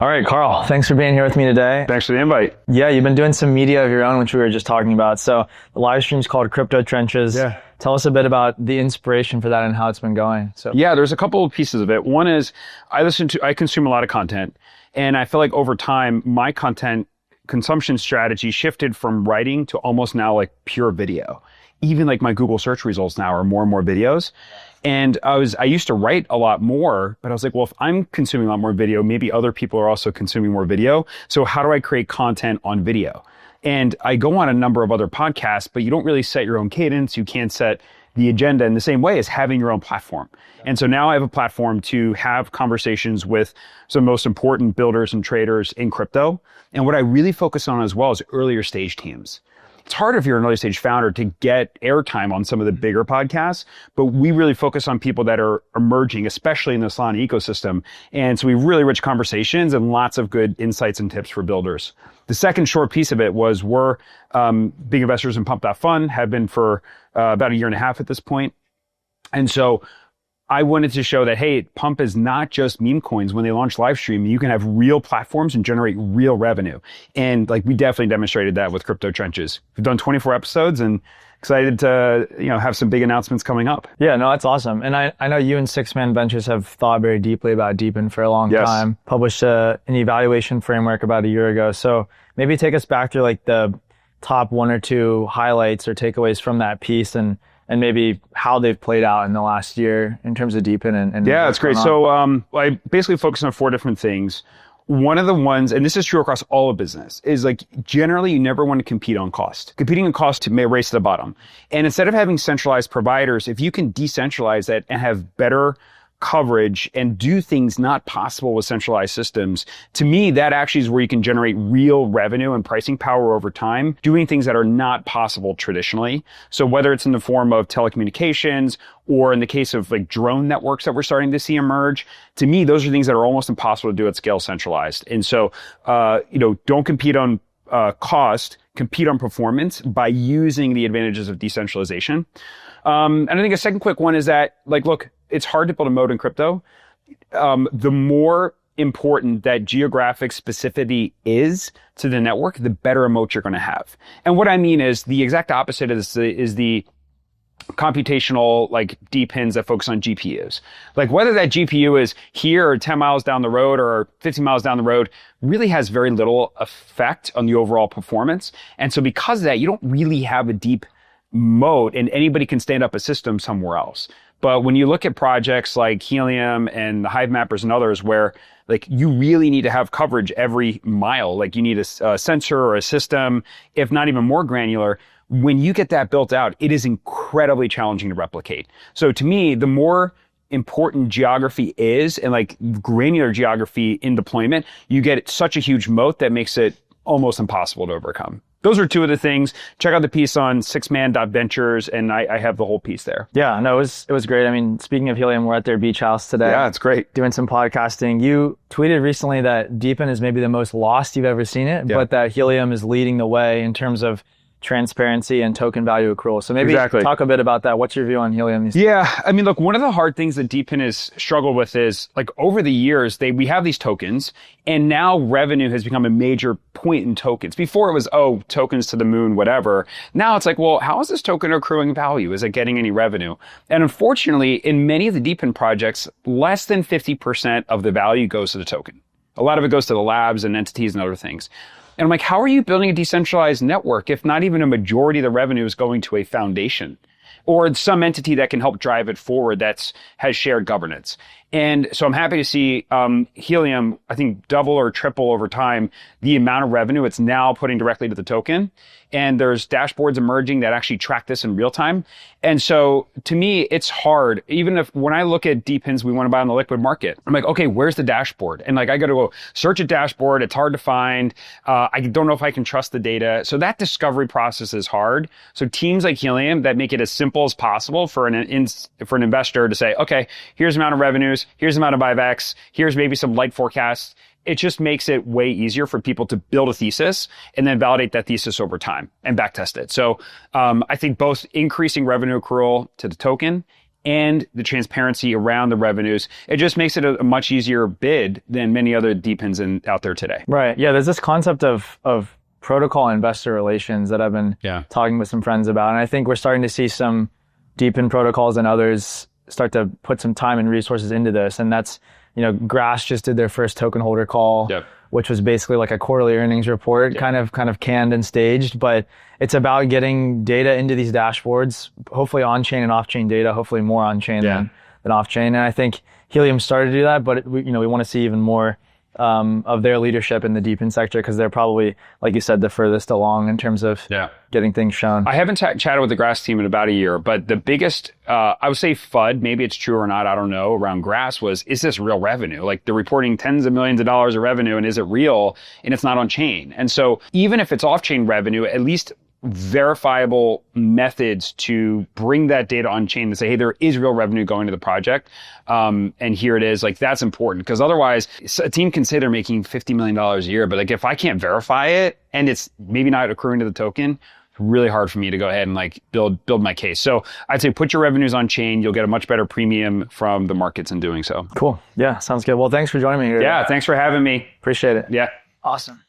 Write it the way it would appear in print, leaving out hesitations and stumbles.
All right, Carl, thanks for being here with me today. Thanks for the invite. Yeah, you've been doing some media of your own, which we were just talking about. So the live stream's called Crypto Trenches. Yeah. Tell us a bit about the inspiration for that and how it's been going. Yeah, there's a couple of pieces of it. One is I consume a lot of content, and I feel like over time, my content consumption strategy shifted from writing to almost now like pure video. Even like my Google search results now are more and more videos. And I used to write a lot more, but I was like, well, if I'm consuming a lot more video, maybe other people are also consuming more video. So how do I create content on video? And I go on a number of other podcasts, but you don't really set your own cadence. You can't set the agenda in the same way as having your own platform. And so now I have a platform to have conversations with some of the most important builders and traders in crypto. And what I really focus on as well is earlier stage teams. It's hard if you're an early stage founder to get airtime on some of the bigger podcasts, but we really focus on people that are emerging, especially in the Solana ecosystem. And so we have really rich conversations and lots of good insights and tips for builders. The second short piece of it was we're big investors in Pump.Fund, have been for about a year and a half at this point. And so I wanted to show that, hey, Pump is not just meme coins. When they launch live stream, you can have real platforms and generate real revenue. And like we definitely demonstrated that with Crypto Trenches. We've done 24 episodes and excited to have some big announcements coming up. Yeah, no, that's awesome. And I know you and Six Man Ventures have thought very deeply about DePIN for a long time. Published an evaluation framework about a year ago. So maybe take us back to like the top one or two highlights or takeaways from that piece and maybe how they've played out in the last year in terms of DePIN and yeah, that's great. So I basically focus on 4 different things. One of the ones, and this is true across all of business, is like generally you never want to compete on cost. Competing on cost may race to the bottom. And instead of having centralized providers, if you can decentralize that and have better coverage and do things not possible with centralized systems, to me, that actually is where you can generate real revenue and pricing power over time, doing things that are not possible traditionally. So whether it's in the form of telecommunications or in the case of like drone networks that we're starting to see emerge, to me, those are things that are almost impossible to do at scale centralized. And so, don't compete on cost, compete on performance by using the advantages of decentralization. And I think a second quick one is that, like, look, it's hard to build a moat in crypto. The more important that geographic specificity is to the network, the better a moat you're going to have. And what I mean is the exact opposite of this is the computational like DePINs that focus on GPUs. Like whether that GPU is here or 10 miles down the road or 50 miles down the road really has very little effect on the overall performance. And so because of that, you don't really have a deep moat and anybody can stand up a system somewhere else. But when you look at projects like Helium and the Hive Mappers and others where like you really need to have coverage every mile, like you need a sensor or a system, if not even more granular, when you get that built out, it is incredibly challenging to replicate. So to me, the more important geography is and like granular geography in deployment, you get such a huge moat that makes it almost impossible to overcome. Those are 2 of the things. Check out the piece on sixman.ventures, and I have the whole piece there. Yeah, no, it was great. I mean, speaking of Helium, we're at their beach house today. Yeah, it's great. Doing some podcasting. You tweeted recently that DePIN is maybe the most lost you've ever seen it, but that Helium is leading the way in terms of transparency and token value accrual. So maybe talk a bit about that. What's your view on Helium? Yeah, I mean, look, one of the hard things that DePIN has struggled with is like over the years, we have these tokens and now revenue has become a major point in tokens. Before it was, tokens to the moon, whatever. Now it's like, well, how is this token accruing value? Is it getting any revenue? And unfortunately, in many of the DePIN projects, less than 50% of the value goes to the token. A lot of it goes to the labs and entities and other things. And I'm like, how are you building a decentralized network if not even a majority of the revenue is going to a foundation or some entity that can help drive it forward has shared governance? And so I'm happy to see Helium, I think, double or triple over time the amount of revenue it's now putting directly to the token. And there's dashboards emerging that actually track this in real time. And so to me, it's hard. Even if when I look at DePINs we want to buy on the liquid market, I'm like, okay, where's the dashboard? And like, I got to go search a dashboard. It's hard to find. I don't know if I can trust the data. So that discovery process is hard. So teams like Helium that make it as simple as possible for an investor to say, okay, here's the amount of revenues, here's the amount of buybacks, here's maybe some light forecasts. It just makes it way easier for people to build a thesis and then validate that thesis over time and backtest it. So I think both increasing revenue accrual to the token and the transparency around the revenues. It just makes it a much easier bid than many other DePINs out there today. Right. Yeah. There's this concept of protocol investor relations that I've been talking with some friends about. And I think we're starting to see some DePIN protocols and others start to put some time and resources into this. And that's, Grass just did their first token holder call, which was basically like a quarterly earnings report, kind of canned and staged. But it's about getting data into these dashboards, hopefully on-chain and off-chain data, hopefully more on-chain than off-chain. And I think Helium started to do that, but we want to see even more of their leadership in the DePIN sector, because they're probably, like you said, the furthest along in terms of getting things shown. I haven't chatted with the Grass team in about a year, but the biggest, I would say FUD, maybe it's true or not, I don't know, around Grass was, is this real revenue? Like they're reporting tens of millions of dollars of revenue, and is it real? And it's not on chain. And so even if it's off-chain revenue, at least verifiable methods to bring that data on chain to say, hey, there is real revenue going to the project. And here it is. Like that's important, because otherwise a team can say they're making $50 million a year, but like if I can't verify it and it's maybe not accruing to the token, it's really hard for me to go ahead and like build my case. So I'd say put your revenues on chain. You'll get a much better premium from the markets in doing so. Cool. Yeah. Sounds good. Well, thanks for joining me here. Yeah. Thanks for having me. Appreciate it. Yeah. Awesome.